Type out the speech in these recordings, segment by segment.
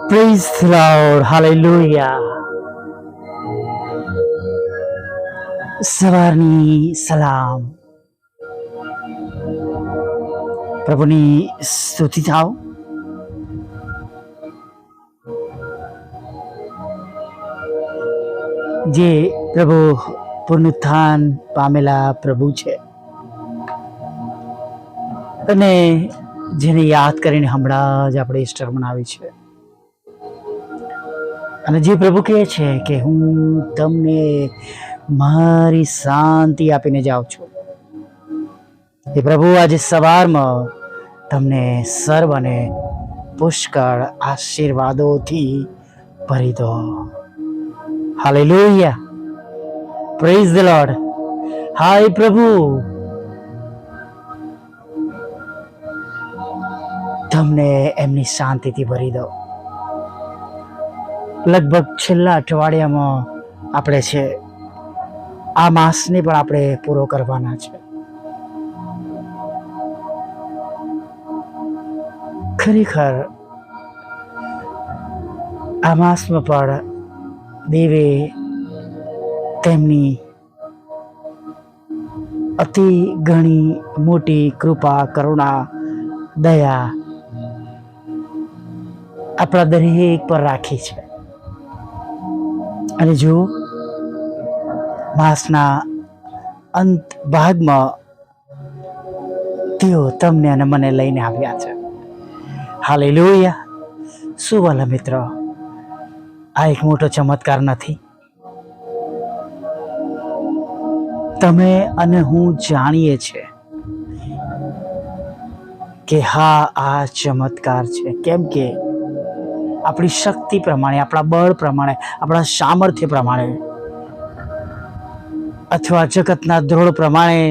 Praise the Lord. Hallelujah. સવારની સલામ. પ્રભુની સ્તુતિ થાવ. જે પ્રભુ પુનરુત્થાન પામેલા પ્રભુ છે અને જેને યાદ કરીને હમણાં જ આપણે ઈસ્ટર મનાવી છે. અને જે પ્રભુ કહે છે કે હું તમને મારી શાંતિ આપીને જાઉં છું, એ પ્રભુ આજે સવારમાં તમને સર્વ અને પુષ્કળ આશીર્વાદોથી ભરી દો. હાલેલુયા. Praise the lord. હાય પ્રભુ તમને એમની શાંતિથી ભરી દો. લગભગ છેલ્લા અઠવાડિયામાં આપણે છે, આ માસને પણ આપણે પૂરો કરવાના છે. ખરેખર આ માસમાં પણ દેવે તેમની અતિ ઘણી મોટી કૃપા, કરુણા, દયા આપણા દરેક પર રાખી છે. અને જો માસના અંત ભાગમાં તેઓ તમને અને મને લઈને આવ્યા છે. હાલેલુયા. શું વાલા મિત્રો, આ એક મોટો ચમત્કાર નથી? તમે અને હું જાણીએ છીએ કે હા, આ ચમત્કાર છે. કેમ કે આપણી શક્તિ પ્રમાણે, આપણા બળ પ્રમાણે, આપણા સામર્થ્ય પ્રમાણે અથવા જગતના ધોરણ પ્રમાણે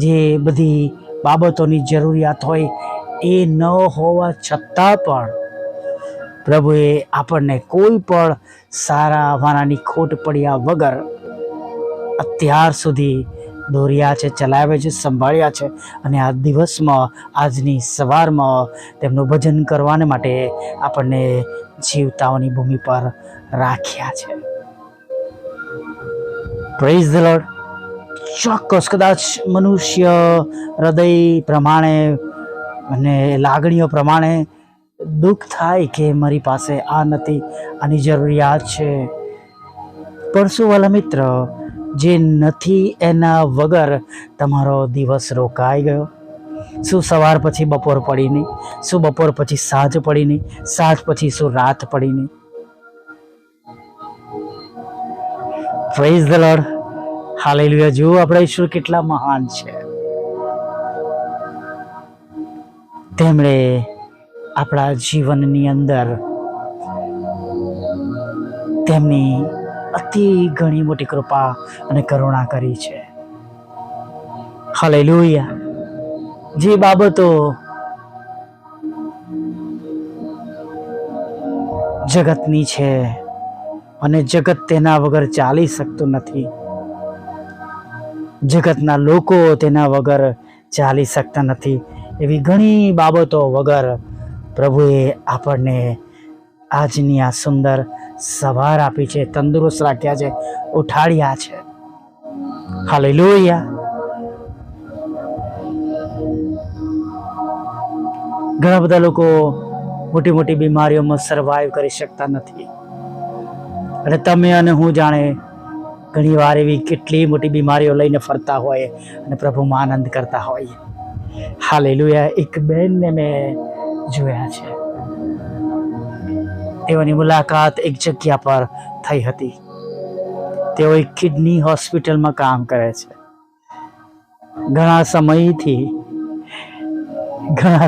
જે બધી બાબતોની જરૂરિયાત હોય એ ન હોવા છતાં પણ પ્રભુએ આપણને કોઈ પણ સારા વાનાની ખોટ પડ્યા વગર અત્યાર સુધી દોર્યા છે, ચલાવ્યા છે, સંભાળ્યા છે. અને આ દિવસમાં, આજની સવારમાં તેમનું ભજન કરવાને માટે આપણને જીવતાઓની ભૂમિ પર રાખ્યા છે. Praise the lord. ચોક્કસ કદાચ મનુષ્ય હૃદય પ્રમાણે અને લાગણીઓ પ્રમાણે દુઃખ થાય કે મારી પાસે આ નથી, આની જરૂરિયાત છે. પણ શું વાલા મિત્ર, જે નથી એના વગર તમારો દિવસ રોકાઈ ગયો? શું સવાર પછી બપોર પડી નહીં? શું બપોર પછી સાંજ પડી નહીં? સાંજ પછી શું રાત પડી નહીં? Praise the lord. હાલેલુયા. જુઓ આપણા ઈશ્વર કેટલા મહાન છે. તેમણે આપણા જીવનની અંદર તેમની અતિ ઘણી મોટી કૃપા અને કરુણા કરી છે. હાલેલુયા. જે બાબતો જગતની છે અને જગત તેના વગર ચાલી શકતું નથી, જગતના લોકો તેના વગર ચાલી શકતા નથી, એવી ઘણી બાબતો વગર પ્રભુએ આપણને આજની આ સુંદર સવાર આપી છે, તંદુરસ્ત રાખ્યા છે, ઉઠાડ્યા છે. હાલેલુયા. ઘણા બધા લોકો મોટી મોટી બીમારીઓમાં સર્વાઈવ કરી શકતા નથી, અને તમે અને હું જાણે ઘણી વાર એવી કેટલી મોટી બીમારીઓ લઈને ફરતા હોય અને પ્રભુમાં આનંદ કરતા હોય. હાલેલુયા. એક બહેનને મેં જોયા છે, તેઓની મુલાકાત એક જગ્યા પર થઈ હતી. તેઓ એક કિડની હોસ્પિટલમાં કામ કરે છે. ઘણા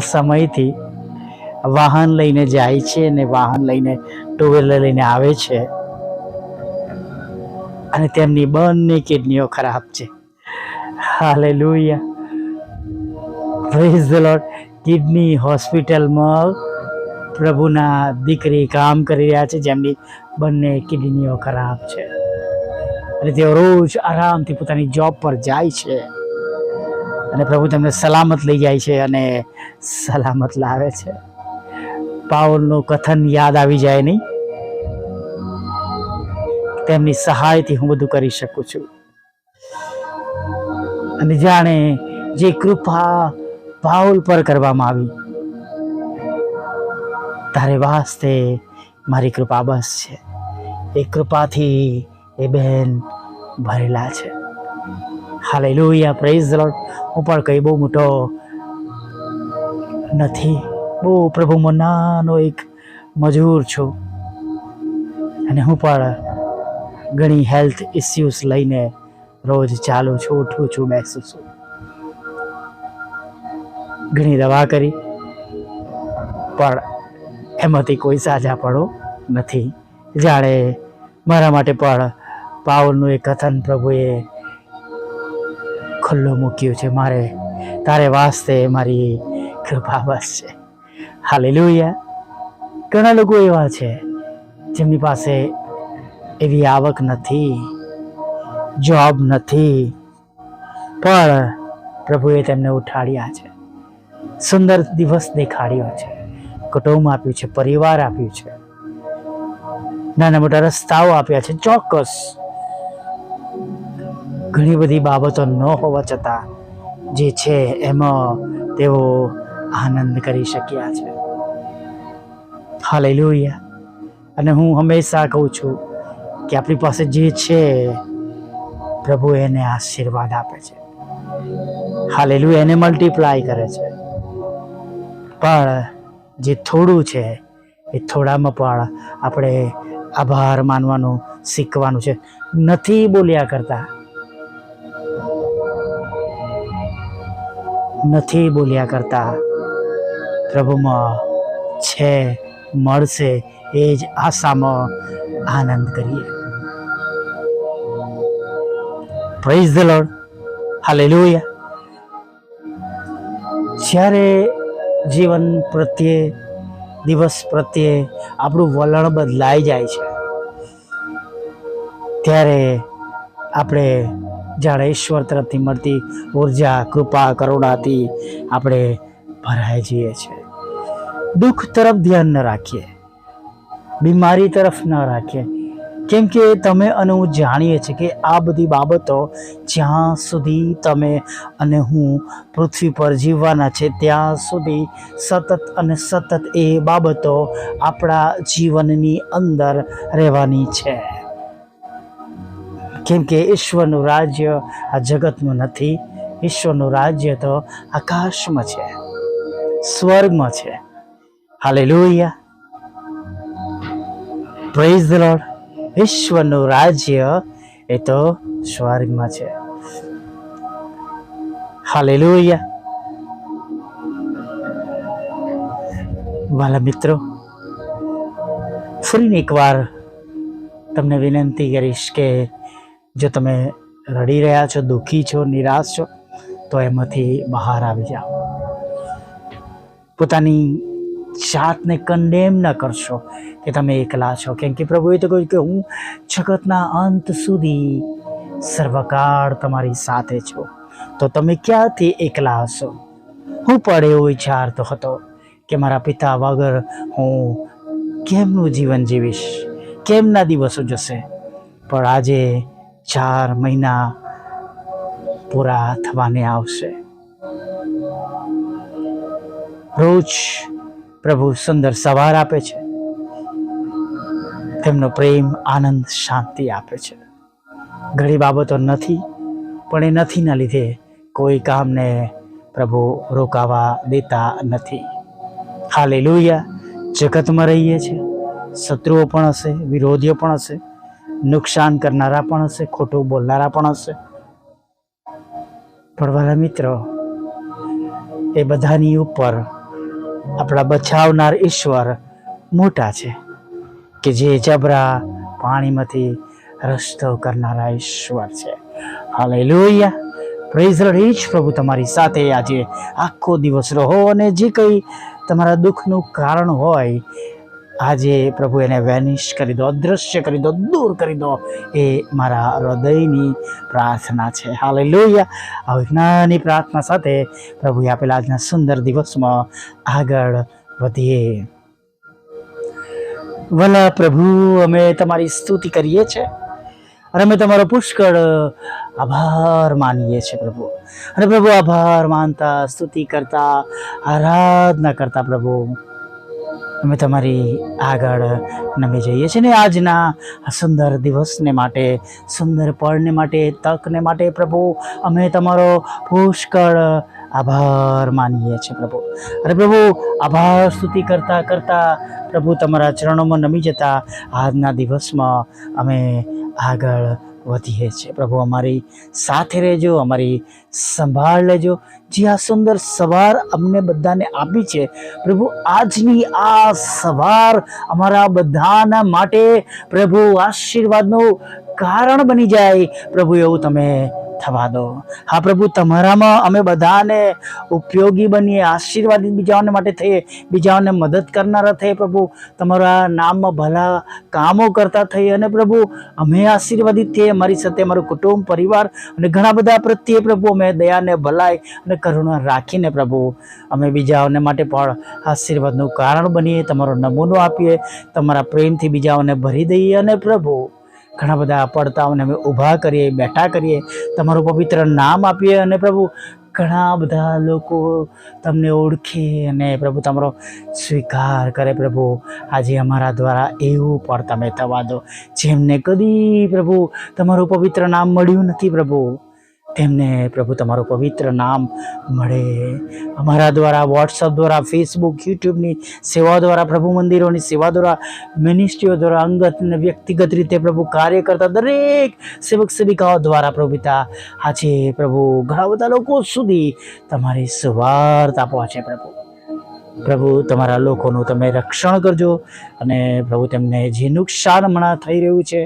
સમયથી વાહન લઈને જાય છે અને વાહન લઈને, ટુ વ્હીલર લઈને આવે છે, અને તેમની બંને કિડનીઓ ખરાબ છે. Hallelujah. Praise the lord. Kidney હોસ્પિટલમાં પ્રભુના દીકરી કામ કરી રહ્યા છે, જેમની બંને કિડનીઓ ખરાબ છે, અને તેઓ રોજ આરામથી પોતાની જોબ પર જાય છે, અને પ્રભુ તેમને સલામત લઈ જાય છે અને સલામત લાવે છે. પાઉલનું કથન યાદ આવી જાય નહીં? તેમની સહાયથી હું બધું કરી શકું છું. અને જાણે જે કૃપા પાઉલ પર કરવામાં આવી, તારે વાસ્તે મારી કૃપા બસ છે. એ કૃપાથી એ બહેન ભરેલા છે. Hallelujah, praise the lord. હું પણ કઈ બહુ મોટો નથી, બહુ પ્રભુમાં નાનો એક મજૂર છું. અને હું પણ ઘણી હેલ્થ ઇસ્યુઝ લઈને રોજ ચાલું છું, ઉઠું છું, બેસું છું. ઘણી દવા કરી, પણ એમાંથી કોઈ સાજા પડો નથી. જાણે મારા માટે પણ પાઉલનું એ કથન પ્રભુએ ખુલ્લું મૂક્યું છે. મારે તારે વાસ્તે મારી કૃપા બસ છે. હાલેલુયા. ઘણા લોકો એવા છે જેમની પાસે એવી આવક નથી, જોબ નથી, પણ પ્રભુએ તેમને ઉઠાડ્યા છે. સુંદર દિવસ દેખાડ્યો છે, કુટુંબ આપ્યું છે, પરિવાર આપ્યું છે, નાના મોટા રસ્તાઓ આપ્યા છે. ચોક્કસ ઘણી બધી બાબતો ન હોવા છતાં જે છે એમાં તેઓ આનંદ કરી શક્યા છે. હાલેલુયા. અને હું હંમેશા કહું છું કે આપણી પાસે જે છે પ્રભુ એને આશીર્વાદ આપે છે. હાલેલુયા, એને મલ્ટીપ્લાય કરે છે. પણ જે થોડું છે એ થોડામાં પણ આપણે આભાર માનવાનું શીખવાનું છે. નથી બોલ્યા કરતા, નથી બોલ્યા કરતા, પ્રભુમાં છે, મળશે એ જ આશામાં આનંદ કરીએ. Praise the lord. હાલેલુયા. જ્યારે જીવન પ્રત્યે, દિવસ પ્રત્યે આપણું વલણ બદલાઈ જાય છે, ત્યારે આપણે જાણે ઈશ્વર તરફથી મળતી ઉર્જા, કૃપા, કરુણાથી આપણે ભરાઈ જઈએ છીએ. દુઃખ તરફ ધ્યાન ન રાખીએ, બીમારી તરફ ન રાખીએ, કેમ કે તમે અને હું જાણીએ છીએ કે આ બધી બાબતો જ્યાં સુધી તમે અને હું પૃથ્વી પર જીવવાના છે ત્યાં સુધી સતત અને સતત એ બાબતો આપણા જીવનની અંદર રહેવાની છે. કેમ કે ઈશ્વરનું રાજ્ય આ જગતનું નથી. ઈશ્વરનું રાજ્ય તો આકાશમાં છે, સ્વર્ગમાં છે. Hallelujah, praise the lord. ઈશ્વરનું રાજ્ય એ તો સ્વર્ગમાં છે. હાલેલુયા. વાલા મિત્રો, ફરીને એકવાર તમને વિનંતી કરીશ કે જો તમે રડી રહ્યા છો, દુઃખી છો, નિરાશ છો, તો એમાંથી બહાર આવી જાઓ. પોતાની જાતને કન્ડેમ ન કરશો કે તમે એકલા છો, કેમ કે પ્રભુએ તો કહ્યું કે હું જગતના અંત સુધી સર્વકાળ તમારી સાથે છું. તો તમે ક્યાંથી એકલા હશો? હું પણ એવું વિચારતો હતો કે મારા પિતા વગર હું કેમનું જીવન જીવીશ, કેમના દિવસો જશે. પણ આજે 4 મહિના પૂરા થવાને આવશે. રોજ પ્રભુ સુંદર સવાર આપે છે, તેમનો પ્રેમ, આનંદ, શાંતિ આપે છે. ઘણી બાબતો નથી, પણ એ નથીના લીધે કોઈ કામને પ્રભુ રોકાવા દેતા નથી. હાલેલુયા. જગતમાં રહીએ છીએ, શત્રુઓ પણ હશે, વિરોધીઓ પણ હશે, નુકસાન કરનારા પણ હશે, ખોટું બોલનારા પણ હશે. પણ વાલા મિત્રો, એ બધાની ઉપર આપણા બચાવનાર ઈશ્વર મોટા છે, કે જે જબરા પાણીમાંથી રસ્તો કરનારા ઈશ્વર છે. Hallelujah, praise the lord. પ્રભુ તમારી સાથે આજે આખો દિવસ રહો, અને જે કંઈ તમારા દુઃખનું કારણ હોય આજે પ્રભુ એને વેનિશ કરી દો, અદૃશ્ય કરી દો, દૂર કરી દો. એ મારા હૃદયની પ્રાર્થના છે. હાલેલુયા. આ વિજ્ઞાનની પ્રાર્થના સાથે પ્રભુએ આપેલા આજના સુંદર દિવસમાં આગળ વધીએ. ભલા પ્રભુ, અમે તમારી સ્તુતિ કરીએ છીએ અને અમે તમારો પુષ્કળ આભાર માનીએ છીએ પ્રભુ. અને પ્રભુ, આભાર માનતા, સ્તુતિ કરતા, આરાધના કરતા પ્રભુ અમે તમારી આગળ નમી જઈએ છીએ ને આજના આ સુંદર દિવસને માટે, સુંદર પળને માટે, તકને માટે પ્રભુ અમે તમારો પુષ્કળ આભાર માનીએ છીએ પ્રભુ. અને પ્રભુ, આભાર સ્તુતિ કરતા કરતા પ્રભુ તમારા ચરણોમાં નમી જતા આજના દિવસમાં અમે આગળ વધીએ છીએ પ્રભુ. અમારી સાથે રહેજો, અમારી સંભાળ લેજો. જે આ સુંદર સવાર અમને બધાને આપી છે પ્રભુ, આજની આ સવાર અમારા બધાના માટે પ્રભુ આશીર્વાદનું કારણ બની જાય પ્રભુ, એવું તમે થવા દો. હા પ્રભુ, તમારામાં અમે બધાને ઉપયોગી બનીએ, આશીર્વાદિત બીજાઓને માટે થઈએ, બીજાઓને મદદ કરનારા થઈએ પ્રભુ, તમારા નામમાં ભલા કામો કરતા થઈએ. અને પ્રભુ, અમે આશીર્વાદિત થઈએ, અમારી સાથે અમારું કુટુંબ, પરિવાર અને ઘણા બધા પ્રત્યે પ્રભુ અમે દયાને, ભલાઈ અને કરુણા રાખીને પ્રભુ અમે બીજાઓને માટે પણ આશીર્વાદનું કારણ બનીએ, તમારો નમૂનો આપીએ, તમારા પ્રેમથી બીજાઓને ભરી દઈએ. અને પ્રભુ, ઘણા બધા પડતાઓને અમે ઊભા કરીએ, બેઠા કરીએ, તમારું પવિત્ર નામ આપીએ. અને પ્રભુ, ઘણા બધા લોકો તમને ઓળખે અને પ્રભુ તમારો સ્વીકાર કરે પ્રભુ. આજે અમારા દ્વારા એવું પણ તમે થવા દો, જેમને કદી પ્રભુ તમારું પવિત્ર નામ મળ્યું નથી પ્રભુ, તેમને પ્રભુ તમારું પવિત્ર નામ મળે. અમારા દ્વારા, વોટ્સઅપ દ્વારા, ફેસબુક, યુટ્યુબની સેવા દ્વારા, પ્રભુ મંદિરોની સેવા દ્વારા, મિનિસ્ટ્રીઓ દ્વારા, અંગત અને વ્યક્તિગત રીતે પ્રભુ કાર્ય કરતા દરેક સેવક સેવિકાઓ દ્વારા પ્રભુ પિતા આજે પ્રભુ ઘણા બધા લોકો સુધી તમારી સુવાર્તા પહોંચે પ્રભુ. પ્રભુ, તમારા લોકોનું તમે રક્ષણ કરજો. અને પ્રભુ, તેમને જે નુકસાન હમણાં થઈ રહ્યું છે,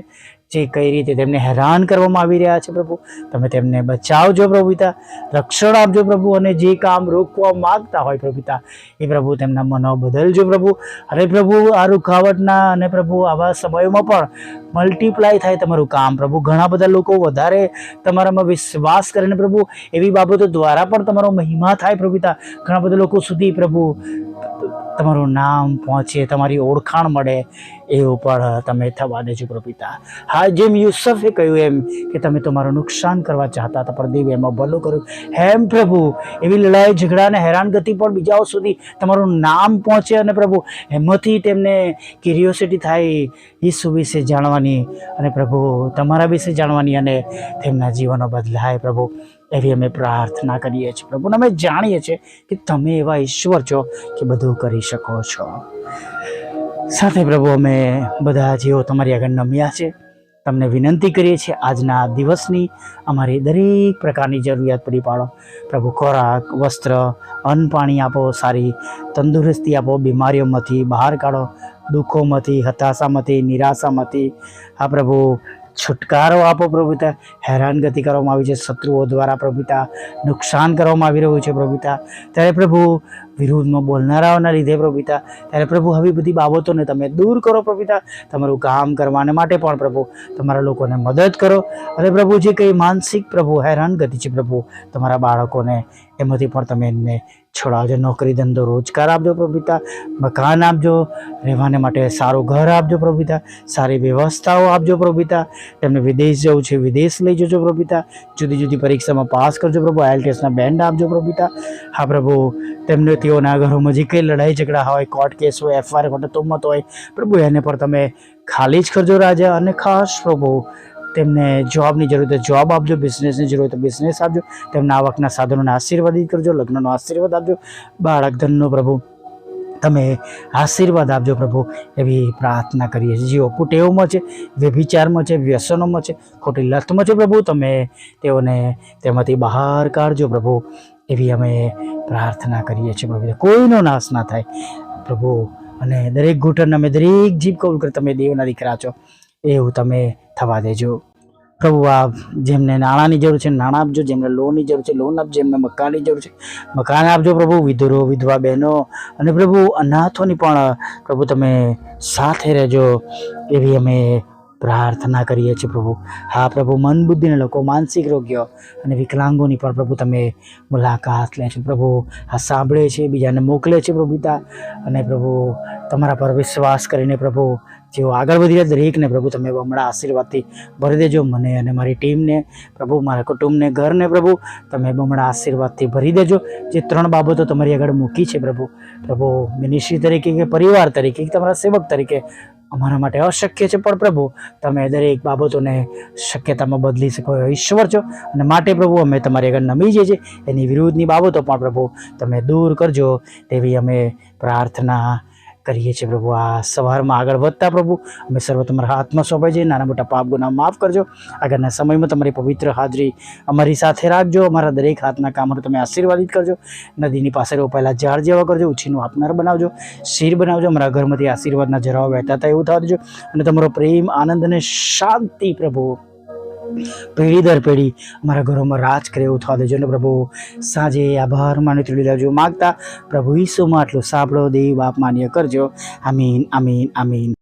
જે કઈ રીતે તેમને હેરાન કરવામાં આવી રહ્યા છે પ્રભુ, તમે તેમને બચાવજો પ્રભુ પિતા, રક્ષણ આપજો પ્રભુ. અને જે કામ રોકવા માગતા હોય પ્રભુ પિતા, એ પ્રભુ તેમના મનો બદલજો પ્રભુ. અને પ્રભુ, આ રૂકાવટના અને પ્રભુ આવા સમયોમાં પણ મલ્ટીપ્લાય થાય તમારું કામ પ્રભુ. ઘણા બધા લોકો વધારે તમારામાં વિશ્વાસ કરીને પ્રભુ એવી બાબતો દ્વારા પણ તમારો મહિમા થાય પ્રભુ પિતા. ઘણા બધા લોકો સુધી પ્રભુ તમારું નામ પહોંચે, તમારી ઓળખાણ મળે, એવું પણ તમે થવા દેજો પ્રભુ પિતા. હા, જેમ યુસુફે કહ્યું એમ કે તમે તમારું નુકસાન કરવા ચાહતા હતા પણ દેવે એમાં ભલું કર્યું, એમ પ્રભુ એવી લડાઈ ઝઘડા અને હેરાનગતિ પણ બીજાઓ સુધી તમારું નામ પહોંચે. અને પ્રભુ, એમાંથી તેમને ક્યુરિયોસિટી થાય ઈસુ વિશે જાણવાની, અને પ્રભુ તમારા વિશે જાણવાની, અને તેમના જીવનો બદલાય પ્રભુ, એવી અમે પ્રાર્થના કરીએ છીએ પ્રભુ. અમે જાણીએ છીએ કે તમે એવા ઈશ્વર છો કે બધું કરી શકો છો. સાથે પ્રભુ, અમે બધા જેઓ તમારી આગળ નમ્યા છે, તમને વિનંતી કરીએ છીએ આજના દિવસની અમારી દરેક પ્રકારની જરૂરિયાત પૂરી પાડો પ્રભુ. ખોરાક, વસ્ત્ર, અન્ન, પાણી આપો, સારી તંદુરસ્તી આપો, બીમારીઓમાંથી બહાર કાઢો, દુઃખોમાંથી, હતાશામાંથી, નિરાશામાંથી આ પ્રભુ છુટકારો આપો પ્રભુ પિતા. હેરાનગતિ કરવામાં આવી છે શત્રુઓ દ્વારા પ્રભુ પિતા, નુકસાન કરવામાં આવી રહ્યું છે પ્રભુ પિતા, ત્યારે પ્રભુ વિરુદ્ધમાં બોલનારાઓના લીધે પ્રભુ પિતા, ત્યારે પ્રભુ આવી બધી બાબતોને તમે દૂર કરો પ્રભુ પિતા. તમારું કામ કરવાને માટે પણ પ્રભુ તમારા લોકોને મદદ કરો. અને પ્રભુ, જે કંઈ માનસિક પ્રભુ હેરાનગતિ છે પ્રભુ તમારા બાળકોને, એમાંથી પણ તમે એમને છોડાવજો. નોકરી, ધંધો, રોજગાર આપજો પ્રભુ પિતા, મકાન આપજો, રહેવાને માટે સારું ઘર આપજો પ્રભુ પિતા, સારી વ્યવસ્થાઓ આપજો પ્રભુ પિતા. તેમને વિદેશ જવું છે, વિદેશ લઈ જજો પ્રભુ પિતા. જુદી જુદી પરીક્ષામાં પાસ કરજો પ્રભુ. IELTSના બેન્ડ આપજો પ્રભુ પિતા. હા પ્રભુ, તેમને તેઓના ઘરોમાં જે કંઈ લડાઈ ઝઘડા હોય, કોર્ટ કેસ હોય, FIR હોય, તોમત હોય પ્રભુ, એને પણ તમે ખાલી જ કરજો રાજા. અને ખાસ પ્રભુ, તેમને જોબની જરૂર હોય તો જોબ આપજો, બિઝનેસની જરૂર હોય તો બિઝનેસ આપજો, તેમના આવકના સાધનોને આશીર્વાદિત કરજો, લગ્નનો આશીર્વાદ આપજો, બાળક ધનનો પ્રભુ તમે આશીર્વાદ આપજો પ્રભુ, એવી પ્રાર્થના કરીએ છીએ. જેઓ કુટેવમાં છે, વ્યભિચારમાં છે, વ્યસનોમાં છે, ખોટી લતમાં છે પ્રભુ, તમે તેઓને તેમાંથી બહાર કાઢજો પ્રભુ, એવી અમે પ્રાર્થના કરીએ છીએ પ્રભુ. કોઈનો નાશ ના થાય પ્રભુ. અને દરેક ઘૂંટણ અમે દરેક જીભ કબૂલ કરી તમે દેવના દીકરા છો એવું તમે થવા દેજો પ્રભુ. આ જેમને નાણાંની જરૂર છે નાણાં આપજો, જેમને લોનની જરૂર છે લોન આપજો, જેમને મકાનની જરૂર છે મકાન આપજો પ્રભુ. વિધુરો, વિધવા બહેનો અને પ્રભુ અનાથોની પણ પ્રભુ તમે સાથે રહેજો, એવી અમે પ્રાર્થના કરીએ છીએ પ્રભુ. હા પ્રભુ, મન બુદ્ધિના લોકો, માનસિક રોગીઓ અને વિકલાંગોની પણ પ્રભુ તમે મુલાકાત લે છે પ્રભુ. આ સાંભળે છે, બીજાને મોકલે છે પ્રભુ પિતા, અને પ્રભુ તમારા પર વિશ્વાસ કરીને પ્રભુ જેઓ આગળ વધી રહ્યા દરેકને પ્રભુ તમે બમણા આશીર્વાદથી ભરી દેજો. મને અને મારી ટીમને પ્રભુ, મારા કુટુંબને, ઘરને પ્રભુ તમે બમણા આશીર્વાદથી ભરી દેજો. જે 3 બાબતો તમારી આગળ મૂકી છે પ્રભુ મિનિસ્ટ્રી તરીકે કે પરિવાર તરીકે કે તમારા સેવક તરીકે અમારા માટે અશક્ય છે, પણ પ્રભુ તમે દરેક બાબતોને શક્યતામાં બદલી શકો ઈશ્વર છો. અને માટે પ્રભુ અમે તમારી આગળ નમી જઈએ છીએ. એની વિરુદ્ધની બાબતો પણ પ્રભુ તમે દૂર કરજો તેવી અમે પ્રાર્થના કરીએ છીએ પ્રભુ. આ સવારમાં આગળ વધતા પ્રભુ અમે સર્વ તમારા હાથમાં સોંપાઈ છીએ. નાના મોટા પાપ ગુના માફ કરજો. આગળના સમયમાં તમારી પવિત્ર હાજરી અમારી સાથે રાખજો. અમારા દરેક હાથના કામોને તમે આશીર્વાદિત કરજો. નદીની પાસે રોપાયેલા ઝાડ જેવા કરજો. ઉછીનું આપનાર બનાવજો, શીર બનાવજો. અમારા ઘરમાંથી આશીર્વાદના જરાઓ વહેતા હતા એવું થવા દેજો. અને તમારો પ્રેમ, આનંદ અને શાંતિ પ્રભુ પેઢી દર પેઢી અમારા ઘરોમાં રાજ કરે એવું થવા દેજો. ને પ્રભુ સાંજે આભાર માની તુલી લાવજો માગતા પ્રભુ ઈસુમાં આટલું સાંભળો, દેવ બાપ માન્ય કરજો. આમીન, આમીન, આમીન.